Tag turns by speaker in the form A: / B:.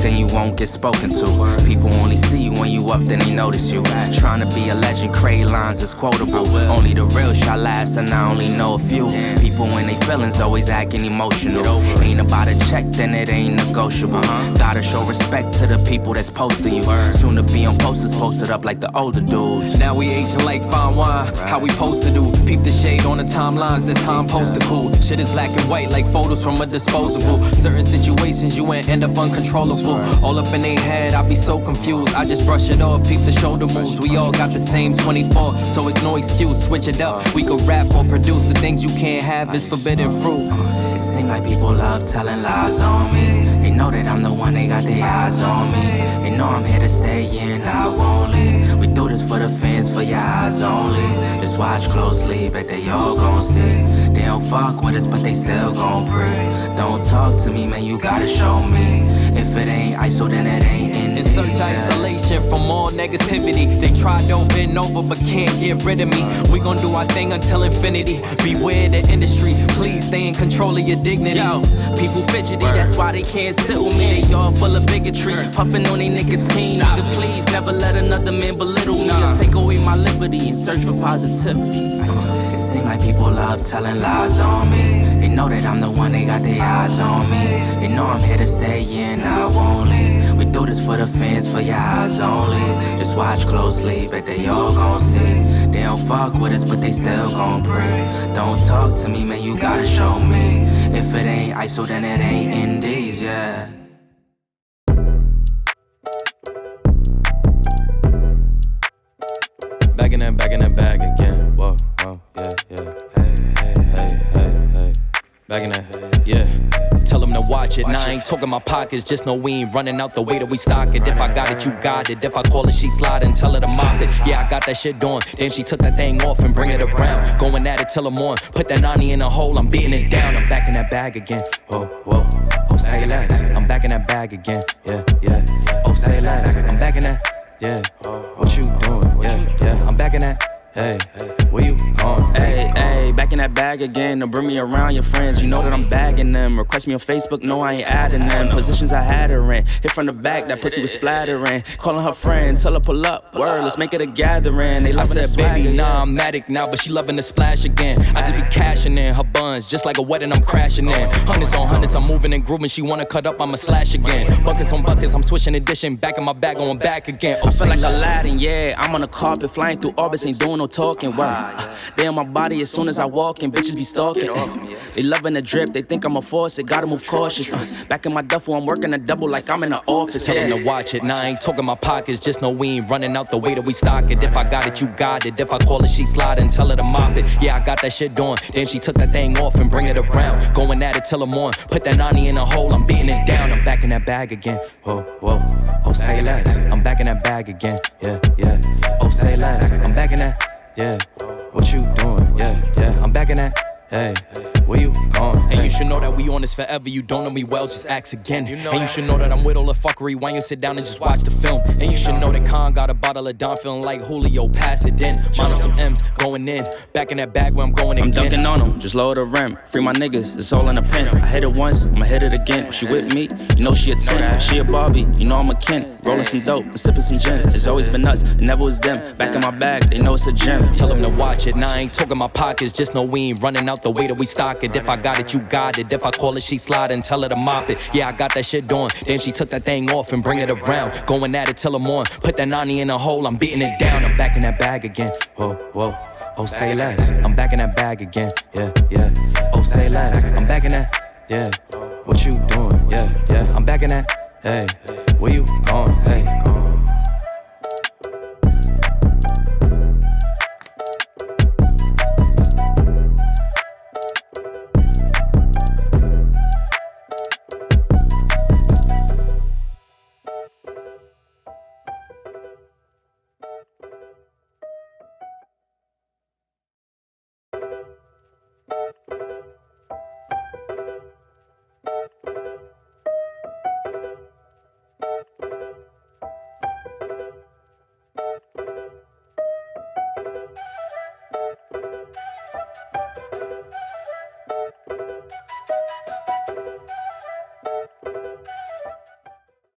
A: then you won't get spoken to. People only see you when you up, then they notice you. Trying to be a legend, create lines is quotable. Only the real shall last, and I only know a few. People when they feelings always acting emotional. Ain't about a check, then it ain't negotiable. Gotta show respect to the people that's posting you. Soon to be on posters posted up like the older dudes.
B: Now we aging like fine wine, how we supposed to do. Peep the shade on the timelines, this time posted cool. Shit is black and white like photos from a disposable. Certain situations you ain't end up uncontrollable. All up in their head, I be so confused. I just brush it off, peep the shoulder moves. We all got the same 24, so it's no excuse, switch it up. We could rap or produce, the things you can't have is forbidden fruit.
A: It seems like people love telling lies on me. They know that I'm the one, they got their eyes on me. They know I'm here to stay and I won't leave. We do this for the fans, for your eyes only. Just watch closely, bet they all gon' see. They don't fuck with us, but they still gon' breathe. Don't talk to me, man, you gotta show me. If it ain't ISO, then it ain't in
B: it. Search isolation from all negativity. They tried over and over, but can't get rid of me. We gon' do our thing until infinity. Beware the industry, please stay in control of your dignity. Yo, people fidgety, that's why they can't sit with me. They all full of bigotry, puffin' on their nicotine. Nigga, please never let another man belittle me or take away my liberty and search for positivity.
A: It seems like people love telling lies on me. They know that I'm the one, they got their eyes on me. They know I'm here to stay and I won't leave. We do this for the fans, for your eyes only. Just watch closely, bet they all gon' see. They don't fuck with us, but they still gon' breathe. Don't talk to me, man, you gotta show me. If it ain't ISO, then it ain't Indies, yeah.
B: Back in that bag again. Whoa, whoa, yeah, yeah. Hey, hey, hey, hey, hey. Back in that, yeah. Tell them to watch it. Now I ain't talking my pockets, just know we ain't running out the way that we stock it. If I got it, you got it. If I call it, she slide and tell her to mop it. Yeah, I got that shit doing. Damn, she took that thing off and bring it around. Going at it till I'm on. Put that 90 in a hole, I'm beating it down. I'm back in that bag again. Whoa, whoa. Oh, say less. I'm back in that bag again. Yeah, yeah. Oh, say less. I'm back in that. Yeah. What you doing? Yeah, yeah. I'm back in that. Hey, where you going?
C: Hey, hey, back in that bag again. Don't bring me around your friends. You know that I'm bagging them. Request me on Facebook, no, I ain't adding them. Positions I had her in. Hit from the back, that pussy was splattering. Calling her friend, tell her pull up. Word, let's make it a gathering. They loving
B: I
C: that
B: said,
C: swagger,
B: baby,
C: yeah.
B: nah, I'm addict now, but she loving the splash again. I just be cashing in her buns, just like a wedding, I'm crashing in. Hundreds on hundreds, I'm moving and grooving. She wanna cut up, I'ma slash again. Buckets on buckets, I'm switching and dishing. Back in my bag, going back again. Oh,
C: I feel like Aladdin, yeah. I'm on the carpet, flying through orbits, ain't doing no talking. Wow. They on my body as soon as I walk in, bitches be stalking. They loving the drip, they think I'm a force, it gotta move cautious. Back in my duffel, I'm working a double like I'm in the office.
B: Tell them to watch it. Now I ain't talking my pockets, just know we ain't running out the way that we stock it. If I got it, you got it. If I call it, she slide and tell her to mop it. Yeah, I got that shit doing. Damn, she took that thing off and bring it around. Going at it till I'm on. Put that 90 in a hole, I'm beating it down. I'm back in that bag again. Whoa, whoa. Oh, say less. I'm back in that bag again. Yeah, yeah. Oh, say less. I'm back in that. Yeah. What you doing? Yeah, yeah. I'm back in that. Hey, where you going? And you should know that we on this forever. You don't know me well, just ask again. And you should know that I'm with all the fuckery. Why you sit down and just watch the film? And you should know that Khan got a bottle of Don, feeling like Julio, pass it in. Mine on some M's, going in. Back in that bag where I'm going again.
C: I'm dunking on them, just lower the rim. Free my niggas, it's all in a pen. I hit it once, I'ma hit it again. If she with me, you know she a 10. If she a Barbie, you know I'm a Ken. Rolling some dope and sipping some gin. It's always been nuts, it never was them. Back in my bag, they know it's a gem.
B: Tell them to watch it. Now I ain't talking my pockets, just know we ain't running out the way that we stock it. If I got it, you got it. If I call it, she slide and tell her to mop it. Yeah, I got that shit doing. Damn, she took that thing off and bring it around. Going at it till I'm on. Put that 90 in a hole, I'm beating it down. I'm back in that bag again. Whoa, whoa. Oh, say less. I'm back in that bag again. Yeah, yeah. Oh, say less. I'm back in that. Yeah. What you doing? Yeah, yeah. I'm back in that. Hey, where you going? Hey.